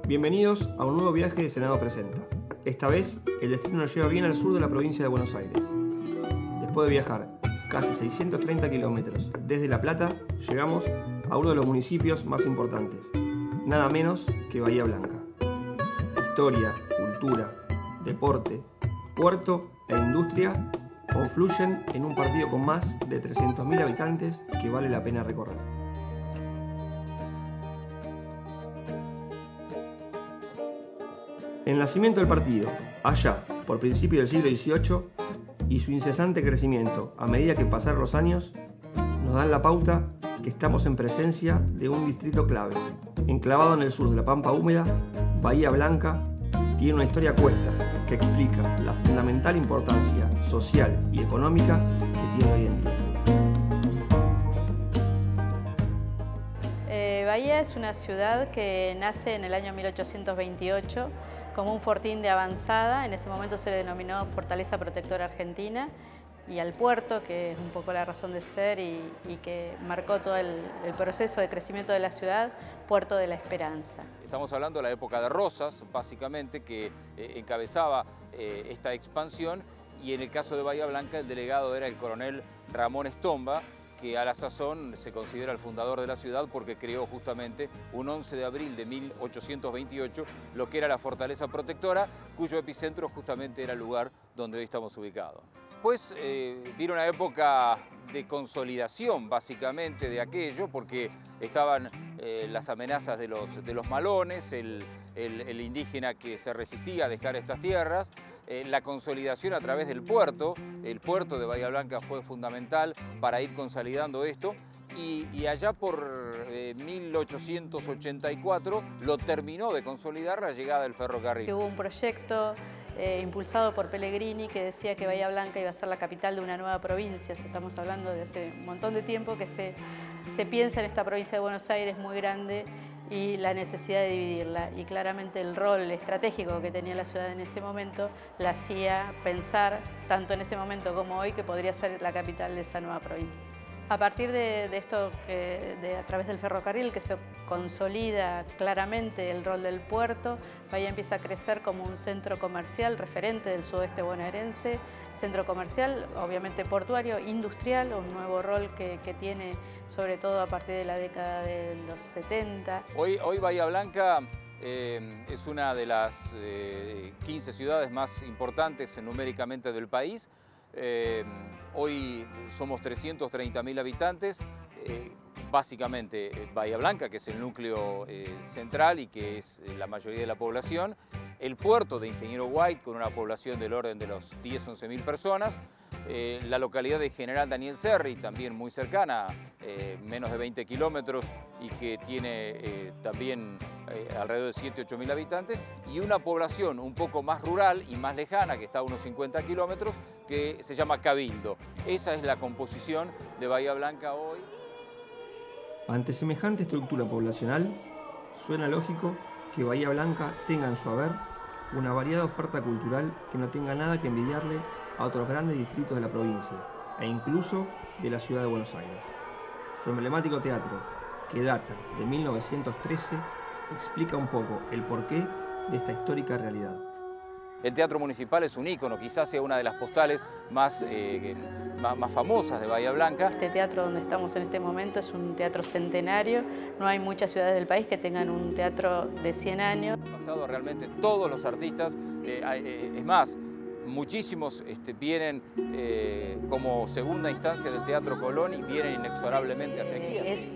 Bienvenidos a un nuevo viaje de Senado Presenta. Esta vez, el destino nos lleva bien al sur de la provincia de Buenos Aires. Después de viajar casi 630 kilómetros desde La Plata, llegamos a uno de los municipios más importantes, nada menos que Bahía Blanca. Historia, cultura, deporte, puerto e industria confluyen en un partido con más de 300.000 habitantes que vale la pena recorrer. El nacimiento del partido, allá por principios del siglo XVIII, y su incesante crecimiento a medida que pasaron los años, nos dan la pauta que estamos en presencia de un distrito clave. Enclavado en el sur de la Pampa Húmeda, Bahía Blanca tiene una historia a cuestas que explica la fundamental importancia social y económica que tiene hoy en día. Bahía es una ciudad que nace en el año 1828 como un fortín de avanzada. En ese momento se le denominó Fortaleza Protectora Argentina, y al puerto, que es un poco la razón de ser y que marcó todo el proceso de crecimiento de la ciudad, Puerto de la Esperanza. Estamos hablando de la época de Rosas, básicamente, que encabezaba esta expansión, y en el caso de Bahía Blanca el delegado era el coronel Ramón Estomba, que a la sazón se considera el fundador de la ciudad porque creó justamente un 11 de abril de 1828 lo que era la Fortaleza Protectora, cuyo epicentro justamente era el lugar donde hoy estamos ubicados. Pues vino una época de consolidación básicamente de aquello, porque estaban las amenazas de los malones, el indígena que se resistía a dejar estas tierras, la consolidación a través del puerto. El puerto de Bahía Blanca fue fundamental para ir consolidando esto, y allá por 1884 lo terminó de consolidar la llegada del ferrocarril. Hubo un proyecto impulsado por Pellegrini que decía que Bahía Blanca iba a ser la capital de una nueva provincia. Estamos hablando de hace un montón de tiempo que se piensa en esta provincia de Buenos Aires muy grande y la necesidad de dividirla. Y claramente el rol estratégico que tenía la ciudad en ese momento la hacía pensar, tanto en ese momento como hoy, que podría ser la capital de esa nueva provincia. A partir de esto, a través del ferrocarril, que se consolida claramente el rol del puerto, Bahía empieza a crecer como un centro comercial referente del sudoeste bonaerense, centro comercial, obviamente portuario, industrial, un nuevo rol que tiene sobre todo a partir de la década de los 70. Hoy Bahía Blanca es una de las 15 ciudades más importantes numéricamente del país. Hoy somos 330.000 habitantes, básicamente Bahía Blanca, que es el núcleo central y que es la mayoría de la población, el puerto de Ingeniero White, con una población del orden de los 10-11.000 personas, la localidad de General Daniel Serri, también muy cercana, menos de 20 kilómetros, y que tiene también alrededor de 7-8.000 habitantes, y una población un poco más rural y más lejana, que está a unos 50 kilómetros, que se llama Cabildo. Esa es la composición de Bahía Blanca hoy. Ante semejante estructura poblacional, suena lógico que Bahía Blanca tenga en su haber una variada oferta cultural que no tenga nada que envidiarle a otros grandes distritos de la provincia e incluso de la ciudad de Buenos Aires. Su emblemático teatro, que data de 1913, explica un poco el porqué de esta histórica realidad. El Teatro Municipal es un ícono, quizás sea una de las postales más famosas de Bahía Blanca. Este teatro donde estamos en este momento es un teatro centenario. No hay muchas ciudades del país que tengan un teatro de 100 años. Han pasado realmente todos los artistas, es más, muchísimos vienen como segunda instancia del Teatro Colón y vienen inexorablemente hacia aquí. Es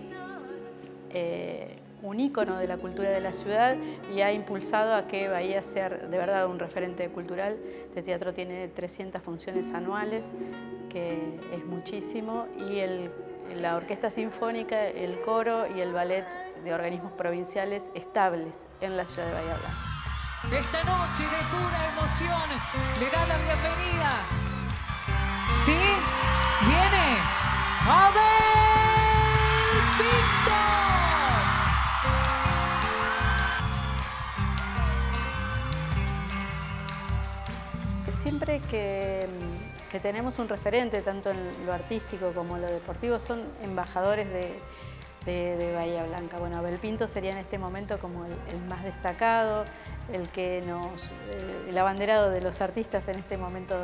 un ícono de la cultura de la ciudad y ha impulsado a que Bahía sea de verdad un referente cultural. Este teatro tiene 300 funciones anuales, que es muchísimo, y la orquesta sinfónica, el coro y el ballet de organismos provinciales estables en la ciudad de Bahía Blanca. Esta noche de pura emoción le da la bienvenida. ¿Sí? ¡Viene! ¡Abel Pintos! Siempre que tenemos un referente, tanto en lo artístico como en lo deportivo, son embajadores de Bahía Blanca. Bueno, Abel Pintos sería en este momento como el más destacado, el abanderado de los artistas en este momento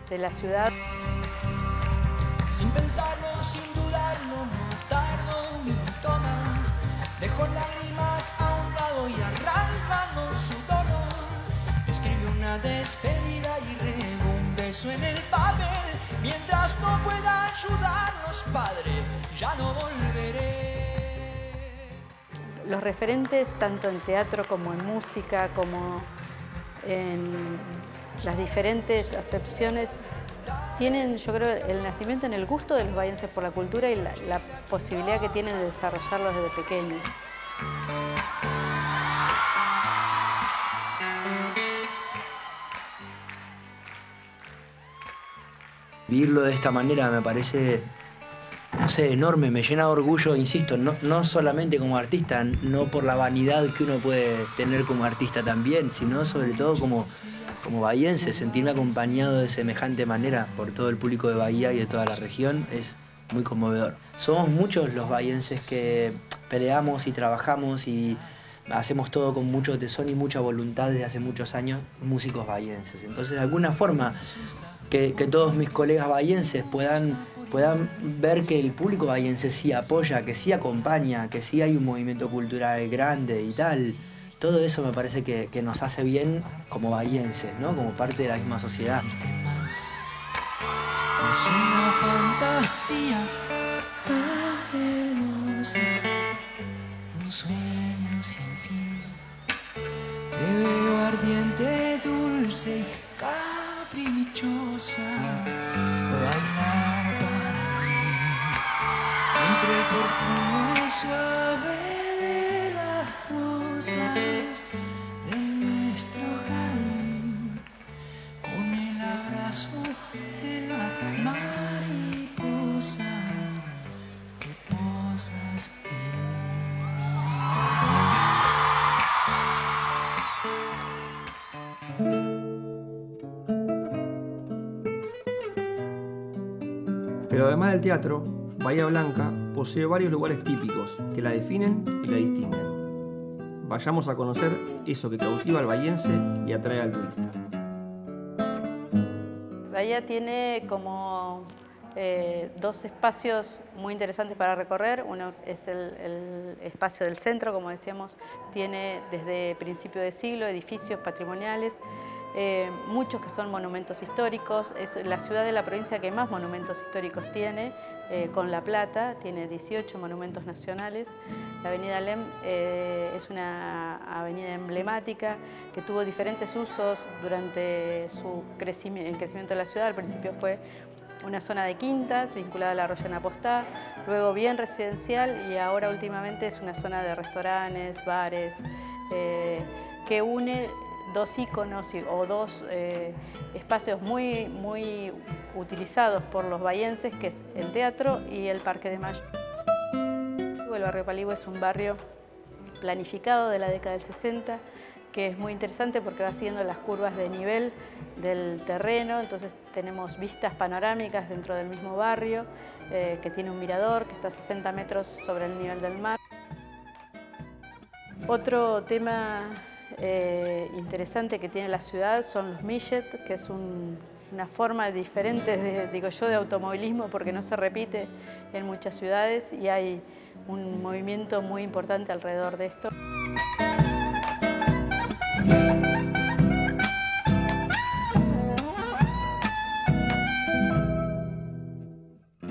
de la ciudad. Sin pensarlo, sin dudarlo, no tardo un minuto más. Dejo lágrimas a un lado y arrancando su dolor. Escribe una despedida y rego un beso en el papel. Mientras no pueda ayudarnos, padre, ya no volveré. Los referentes, tanto en teatro como en música, como en las diferentes acepciones, tienen, yo creo, el nacimiento en el gusto de los bahienses por la cultura y la posibilidad que tienen de desarrollarlo desde pequeños. Vivirlo de esta manera me parece, no sé, enorme, me llena de orgullo, insisto, no solamente como artista, no por la vanidad que uno puede tener como artista también, sino sobre todo como bahiense. Sentirme acompañado de semejante manera por todo el público de Bahía y de toda la región es muy conmovedor. Somos muchos los bahienses que peleamos y trabajamos y hacemos todo con mucho tesón y mucha voluntad desde hace muchos años, músicos bahienses. Entonces, de alguna forma, que todos mis colegas bahienses puedan ver que el público bahiense sí apoya, que sí acompaña, que sí hay un movimiento cultural grande y tal. Todo eso me parece que nos hace bien como bahienses, ¿no? Como parte de la misma sociedad. Es una fantasía tan hermosa, un sueño sin fin. Te veo ardiente, dulce y caprichosa, bailar para mí entre el perfume suave de las rosas de nuestro jardín, con el abrazo de la mariposa que posas en Pero además del teatro, Bahía Blanca posee varios lugares típicos que la definen y la distinguen. Vayamos a conocer eso que cautiva al bahiense y atrae al turista. Bahía tiene como dos espacios muy interesantes para recorrer. Uno es el espacio del centro, como decíamos, tiene desde principio de siglo edificios patrimoniales, muchos que son monumentos históricos. Es la ciudad de la provincia que más monumentos históricos tiene, con La Plata, tiene 18 monumentos nacionales. La avenida Alem es una avenida emblemática que tuvo diferentes usos durante el crecimiento de la ciudad. Al principio fue una zona de quintas vinculada a la Arroyo Napostá, luego bien residencial y ahora últimamente es una zona de restaurantes, bares, que une dos íconos o dos espacios muy utilizados por los bahienses, que es el teatro y el Parque de Mayo. El barrio Paligüe es un barrio planificado de la década del 60, que es muy interesante porque va siguiendo las curvas de nivel del terreno, entonces tenemos vistas panorámicas dentro del mismo barrio, que tiene un mirador que está a 60 metros sobre el nivel del mar. Otro tema interesante que tiene la ciudad son los millet, que es una forma diferente, de automovilismo, porque no se repite en muchas ciudades y hay un movimiento muy importante alrededor de esto.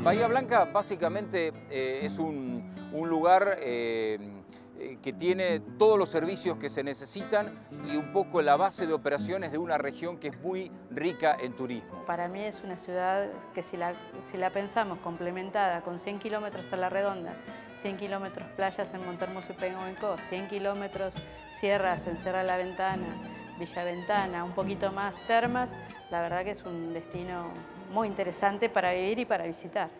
Bahía Blanca básicamente es un lugar que tiene todos los servicios que se necesitan y un poco la base de operaciones de una región que es muy rica en turismo. Para mí es una ciudad que si la pensamos complementada con 100 kilómetros a la redonda, 100 kilómetros playas en Montermoso y Peñalolén, 100 kilómetros sierras en Sierra La Ventana, Villa Ventana, un poquito más termas, la verdad que es un destino muy interesante para vivir y para visitar.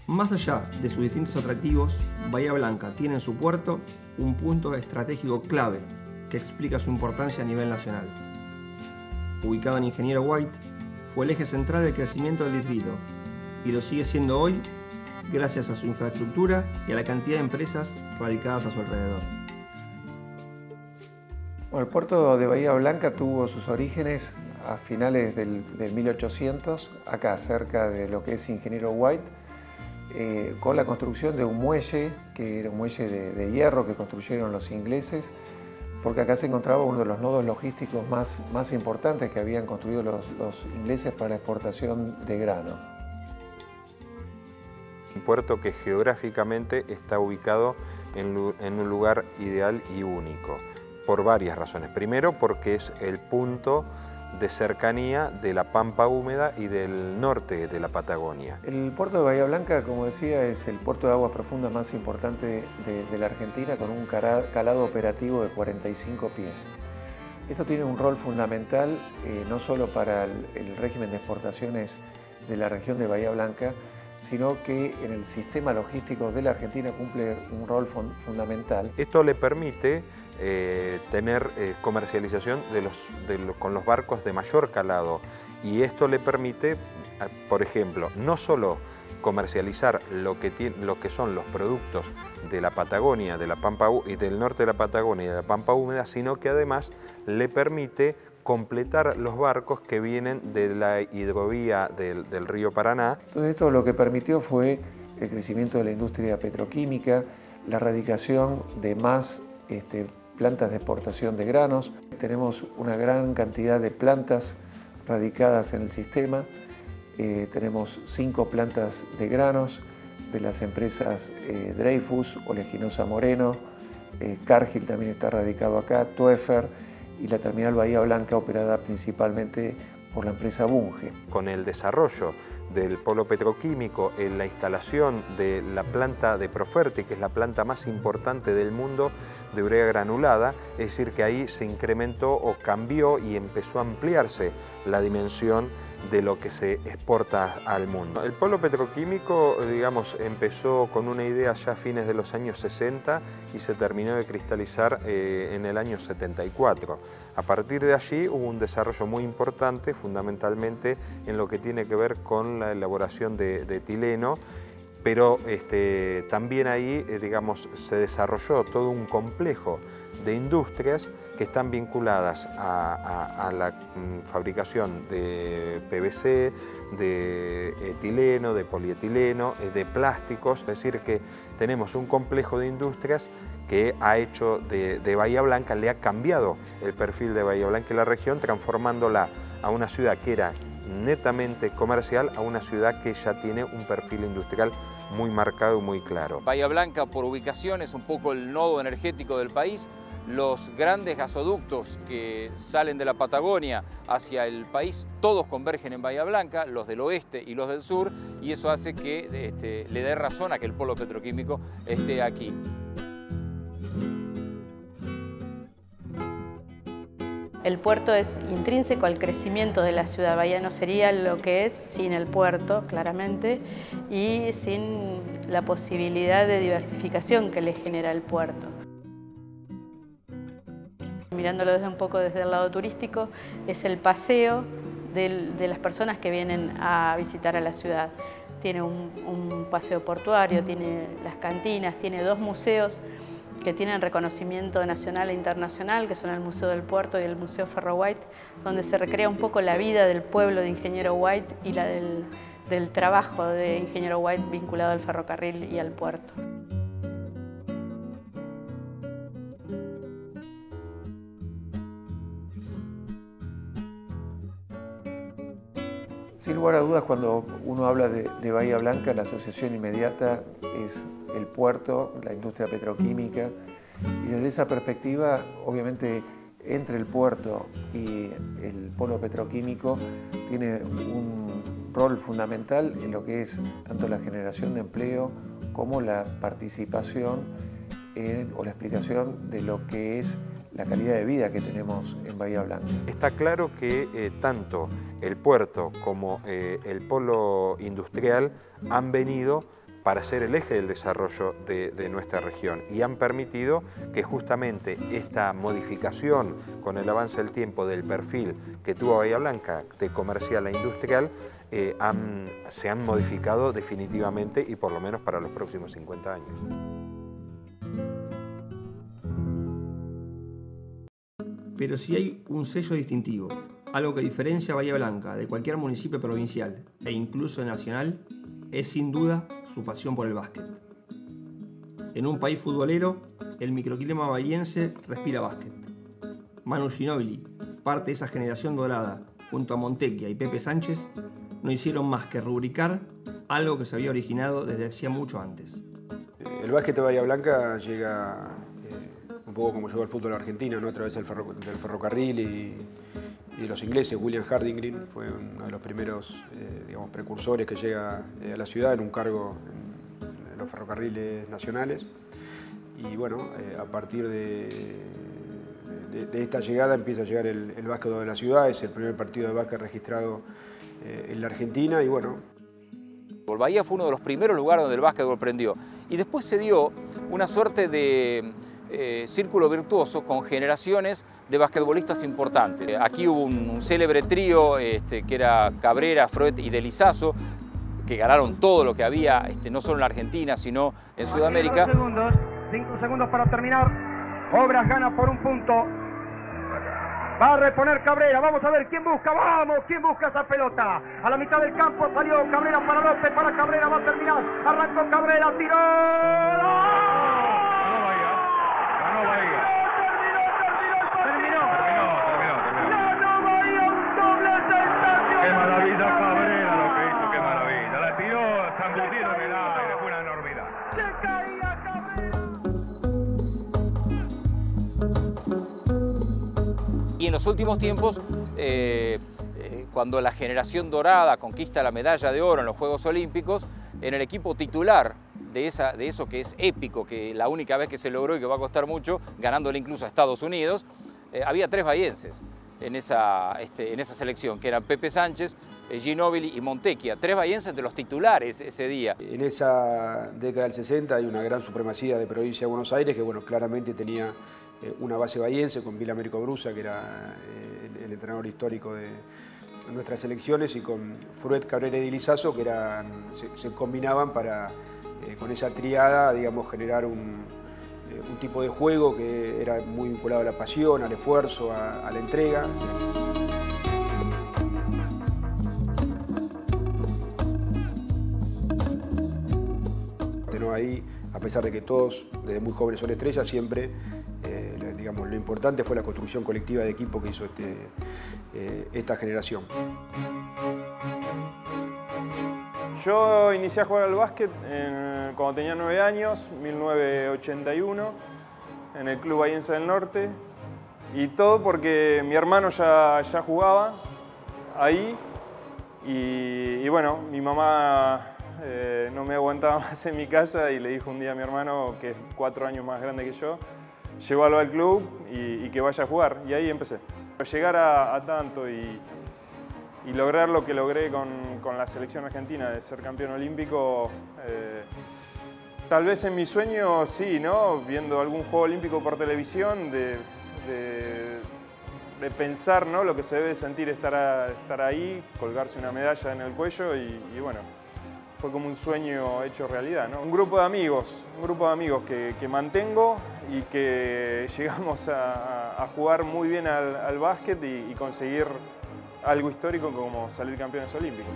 Más allá de sus distintos atractivos, Bahía Blanca tiene en su puerto un punto estratégico clave que explica su importancia a nivel nacional. Ubicado en Ingeniero White, fue el eje central del crecimiento del distrito y lo sigue siendo hoy gracias a su infraestructura y a la cantidad de empresas radicadas a su alrededor. Bueno, el puerto de Bahía Blanca tuvo sus orígenes a finales del 1800, acá cerca de lo que es Ingeniero White, con la construcción de un muelle, que era un muelle de hierro que construyeron los ingleses, porque acá se encontraba uno de los nodos logísticos más importantes que habían construido los ingleses para la exportación de grano. Un puerto que geográficamente está ubicado en un lugar ideal y único, por varias razones. Primero, porque es el punto de cercanía de la pampa húmeda y del norte de la Patagonia. El puerto de Bahía Blanca, como decía, es el puerto de aguas profundas más importante de la Argentina, con un calado operativo de 45 pies. Esto tiene un rol fundamental no solo para el régimen de exportaciones de la región de Bahía Blanca, sino que en el sistema logístico de la Argentina cumple un rol fundamental. Esto le permite tener comercialización con los barcos de mayor calado, y esto le permite, por ejemplo, no solo comercializar lo que son los productos de la Patagonia, de la Pampa y del norte de la Patagonia y de la Pampa húmeda, sino que además le permite completar los barcos que vienen de la hidrovía del río Paraná. Entonces esto lo que permitió fue el crecimiento de la industria petroquímica, la radicación de más plantas de exportación de granos. Tenemos una gran cantidad de plantas radicadas en el sistema. Tenemos 5 plantas de granos de las empresas Dreyfus, Oleaginosa Moreno, Cargill también está radicado acá, Toefer, y la terminal Bahía Blanca operada principalmente por la empresa Bunge. Con el desarrollo del polo petroquímico, en la instalación de la planta de Proferti, que es la planta más importante del mundo de urea granulada, es decir, que ahí se incrementó o cambió y empezó a ampliarse la dimensión de lo que se exporta al mundo. El polo petroquímico, digamos, empezó con una idea ya a fines de los años 60 y se terminó de cristalizar en el año 74. A partir de allí hubo un desarrollo muy importante, fundamentalmente en lo que tiene que ver con la elaboración de etileno, pero también ahí, digamos, se desarrolló todo un complejo de industrias que están vinculadas a la fabricación de PVC, de etileno, de polietileno, de plásticos. Es decir, que tenemos un complejo de industrias que ha hecho de Bahía Blanca, le ha cambiado el perfil de Bahía Blanca y la región, transformándola a una ciudad que era netamente comercial a una ciudad que ya tiene un perfil industrial muy marcado y muy claro. Bahía Blanca, por ubicación, es un poco el nodo energético del país. Los grandes gasoductos que salen de la Patagonia hacia el país, todos convergen en Bahía Blanca, los del oeste y los del sur, y eso hace que le dé razón a que el polo petroquímico esté aquí. El puerto es intrínseco al crecimiento de la ciudad. Bahía no sería lo que es sin el puerto, claramente, y sin la posibilidad de diversificación que le genera el puerto. Mirándolo desde el lado turístico, es el paseo de las personas que vienen a visitar a la ciudad. Tiene un paseo portuario, tiene las cantinas, tiene 2 museos que tienen reconocimiento nacional e internacional, que son el Museo del Puerto y el Museo Ferro White, donde se recrea un poco la vida del pueblo de Ingeniero White y la del trabajo de Ingeniero White vinculado al ferrocarril y al puerto. Sin lugar a dudas, cuando uno habla de Bahía Blanca, la asociación inmediata es el puerto, la industria petroquímica, y desde esa perspectiva, obviamente, entre el puerto y el polo petroquímico tiene un rol fundamental en lo que es tanto la generación de empleo como la participación o la explicación de lo que es la calidad de vida que tenemos en Bahía Blanca. Está claro que tanto el puerto como el polo industrial han venido para ser el eje del desarrollo de nuestra región, y han permitido que justamente esta modificación con el avance del tiempo del perfil que tuvo Bahía Blanca de comercial a industrial se han modificado definitivamente, y por lo menos para los próximos 50 años. Pero si hay un sello distintivo, algo que diferencia a Bahía Blanca de cualquier municipio provincial e incluso nacional, es sin duda su pasión por el básquet. En un país futbolero, el microclima bahiense respira básquet. Manu Ginóbili, parte de esa generación dorada, junto a Montecchia y Pepe Sánchez, no hicieron más que rubricar algo que se había originado desde hacía mucho antes. El básquet de Bahía Blanca llega un poco como llegó el fútbol argentino, ¿no? A través del ferrocarril y los ingleses. William Harding Green fue uno de los primeros digamos, precursores que llega a la ciudad en un cargo en los ferrocarriles nacionales. Y bueno, a partir de esta llegada empieza a llegar el básquet de la ciudad. Es el primer partido de básquet registrado en la Argentina y bueno. Bahía fue uno de los primeros lugares donde el básquetbol prendió. Y después se dio una suerte de círculo virtuoso con generaciones de basquetbolistas importantes. Aquí hubo un célebre trío que era Cabrera, Fruet y De Lizaso, que ganaron todo lo que había, no solo en la Argentina, sino en Sudamérica. 5 segundos para terminar. Obras gana por un punto. Va a reponer Cabrera, vamos a ver quién busca, vamos, quién busca esa pelota. A la mitad del campo salió Cabrera para López, para Cabrera, va a terminar. Arrancó Cabrera, tiró. Ganó Bahía. Terminó. Ganó Bahía, un doble sensación. Qué maravilla Cabrera lo que hizo, qué maravilla. La tiró zambutido en el aire, fue una enormidad. Se caía Cabrera. Y en los últimos tiempos, cuando la generación dorada conquista la medalla de oro en los Juegos Olímpicos, en el equipo titular de eso que es épico, que la única vez que se logró y que va a costar mucho, ganándole incluso a Estados Unidos, había 3 bahienses en esa selección, que eran Pepe Sánchez, Ginóbili y Montecchia, 3 bahienses de los titulares ese día. En esa década del 60 hay una gran supremacía de provincia de Buenos Aires que bueno, claramente tenía una base bahiense con Bill Américo Brusa, que era el entrenador histórico de nuestras selecciones, y con Fruet, Cabrera y De Lizaso, que se combinaban para, con esa triada, digamos, generar un tipo de juego que era muy vinculado a la pasión, al esfuerzo, a la entrega. Ahí, a pesar de que todos desde muy jóvenes son estrellas, siempre digamos, lo importante fue la construcción colectiva de equipo que hizo esta generación. Yo inicié a jugar al básquet cuando tenía 9 años, 1981, en el Club Bahiense del Norte, y todo porque mi hermano ya jugaba ahí, y bueno, mi mamá no me aguantaba más en mi casa y le dijo un día a mi hermano, que es 4 años más grande que yo, llévalo al club y que vaya a jugar, y ahí empecé. Llegar a tanto y lograr lo que logré con la selección argentina de ser campeón olímpico, tal vez en mi sueño sí, ¿no? Viendo algún juego olímpico por televisión, de pensar, ¿no? Lo que se debe sentir estar ahí, colgarse una medalla en el cuello y bueno, fue como un sueño hecho realidad, ¿no? Un grupo de amigos que mantengo y que llegamos a jugar muy bien al básquet y conseguir algo histórico como salir campeones olímpicos.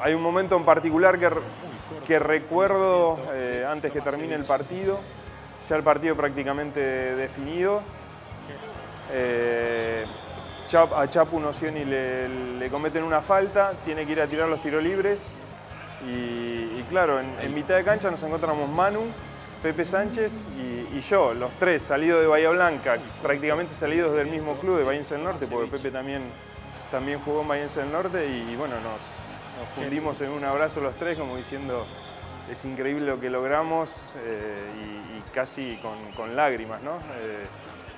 Hay un momento en particular que recuerdo antes que termine el partido, ya el partido prácticamente definido. A Chapu Nocioni le cometen una falta, tiene que ir a tirar los tiros libres y claro, en mitad de cancha nos encontramos Manu, Pepe Sánchez y yo, los 3 salidos de Bahía Blanca, prácticamente salidos del mismo club de Bahiense del Norte, porque Pepe también jugó en Bahiense del Norte y bueno, nos fundimos en un abrazo los 3 como diciendo es increíble lo que logramos y casi con lágrimas, ¿no?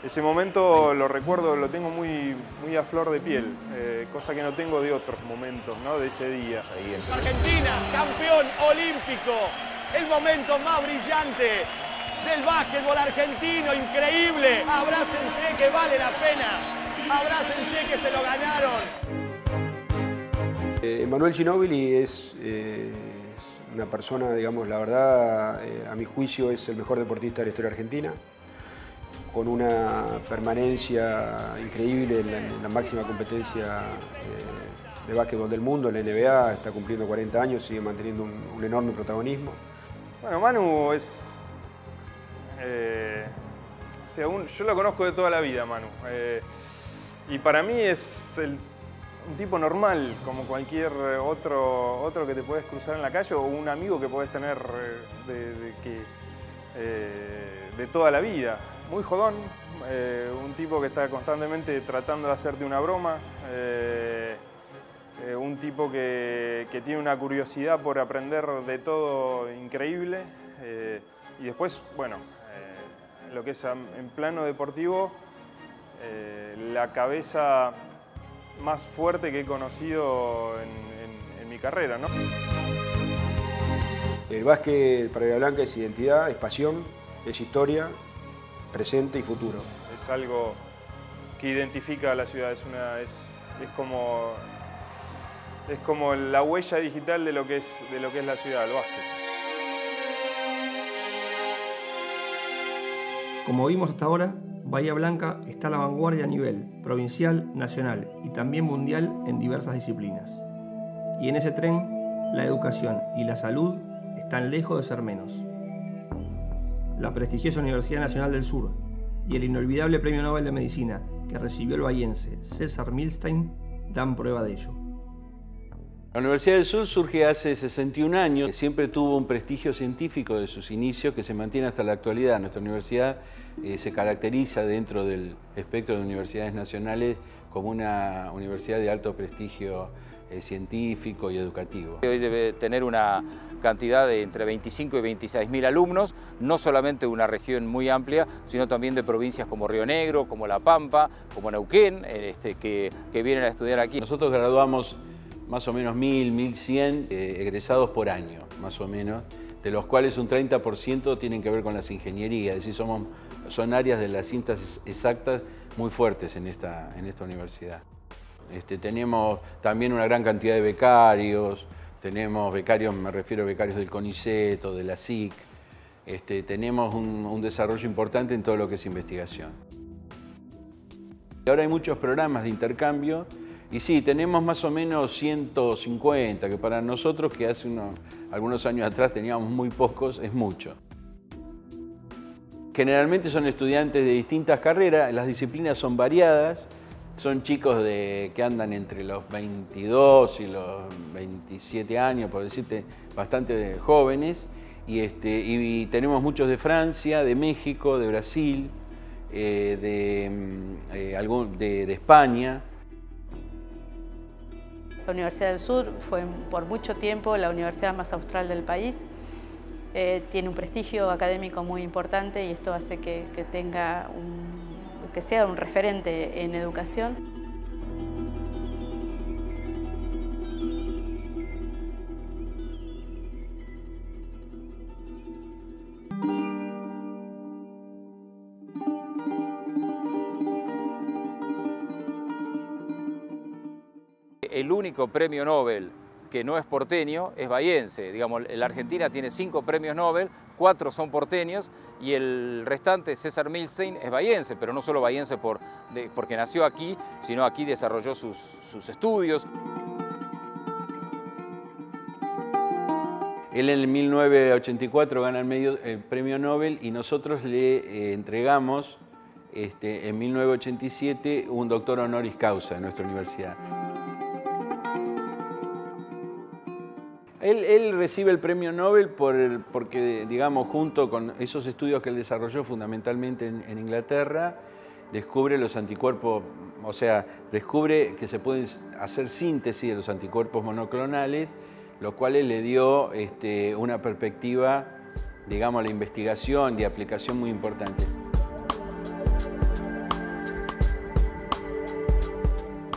ese momento lo recuerdo, lo tengo muy a flor de piel, cosa que no tengo de otros momentos, ¿no? De ese día. Argentina, campeón olímpico, el momento más brillante del básquetbol argentino, increíble. Abrácense que vale la pena, abrácense que se lo ganaron. Emanuel Ginóbili es una persona, digamos, la verdad, a mi juicio es el mejor deportista de la historia argentina, con una permanencia increíble en la máxima competencia de básquetbol del mundo, en la NBA, está cumpliendo 40 años, sigue manteniendo un enorme protagonismo. Bueno, Manu es... o sea, yo lo conozco de toda la vida, Manu. Y para mí es un tipo normal, como cualquier otro que te puedes cruzar en la calle o un amigo que puedes tener de toda la vida. Muy jodón, un tipo que está constantemente tratando de hacerte una broma, un tipo que tiene una curiosidad por aprender de todo increíble. Y después, bueno, lo que es en plano deportivo, la cabeza más fuerte que he conocido en mi carrera, ¿no? El básquet para Bahía Blanca es identidad, es pasión, es historia, presente y futuro. Es algo que identifica a la ciudad, es como la huella digital de lo que es la ciudad, el básquet. Como vimos hasta ahora, Bahía Blanca está a la vanguardia a nivel provincial, nacional y también mundial en diversas disciplinas. Y en ese tren, la educación y la salud están lejos de ser menos. La prestigiosa Universidad Nacional del Sur y el inolvidable Premio Nobel de Medicina que recibió el bahiense César Milstein dan prueba de ello. La Universidad del Sur surge hace 61 años, siempre tuvo un prestigio científico de sus inicios que se mantiene hasta la actualidad. Nuestra universidad se caracteriza dentro del espectro de universidades nacionales como una universidad de alto prestigio científico y educativo. Hoy debe tener una cantidad de entre 25 y 26.000 alumnos, no solamente de una región muy amplia, sino también de provincias como Río Negro, como La Pampa, como Neuquén, que vienen a estudiar aquí. Nosotros graduamos más o menos 1.000, 1.100 egresados por año, más o menos, de los cuales un 30% tienen que ver con las ingenierías, es decir, son áreas de las ciencias exactas muy fuertes en esta universidad. Tenemos también una gran cantidad de becarios, tenemos becarios, me refiero a becarios del CONICET o de la SIC, tenemos un desarrollo importante en todo lo que es investigación. Ahora hay muchos programas de intercambio y sí, tenemos más o menos 150, que para nosotros, que hace algunos años atrás teníamos muy pocos, es mucho. Generalmente son estudiantes de distintas carreras, las disciplinas son variadas, son chicos que andan entre los 22 y los 27 años, por decirte, bastante jóvenes, y tenemos muchos de Francia, de México, de Brasil, de España. La Universidad del Sur fue por mucho tiempo la universidad más austral del país. Tiene un prestigio académico muy importante y esto hace que sea un referente en educación. El único premio Nobel que no es porteño es bahiense. Digamos, la Argentina tiene 5 premios Nobel, 4 son porteños y el restante, César Milstein, es bahiense, pero no solo bahiense porque nació aquí, sino aquí desarrolló sus estudios. Él en el 1984 gana el premio Nobel y nosotros le entregamos en 1987 un doctor honoris causa en nuestra universidad. Él recibe el premio Nobel porque, digamos, junto con esos estudios que él desarrolló fundamentalmente en Inglaterra, descubre los anticuerpos, o sea, descubre que se pueden hacer síntesis de los anticuerpos monoclonales, lo cual le dio una perspectiva, digamos, a la investigación de aplicación muy importante.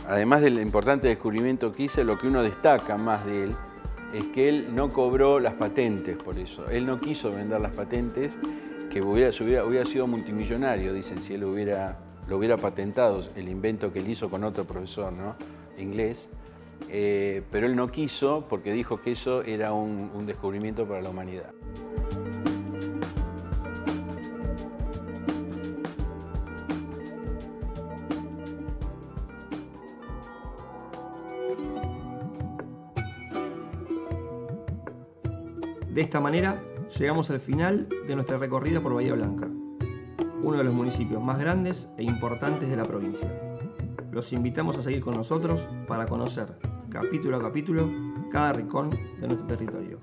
además del importante descubrimiento que hizo, lo que uno destaca más de él es que él no cobró las patentes por eso. Él no quiso vender las patentes, que hubiera sido multimillonario, dicen, si él lo hubiera patentado, el invento que él hizo con otro profesor, ¿no?, inglés. Pero él no quiso porque dijo que eso era un descubrimiento para la humanidad. De esta manera, llegamos al final de nuestra recorrida por Bahía Blanca, uno de los municipios más grandes e importantes de la provincia. Los invitamos a seguir con nosotros para conocer, capítulo a capítulo, cada rincón de nuestro territorio.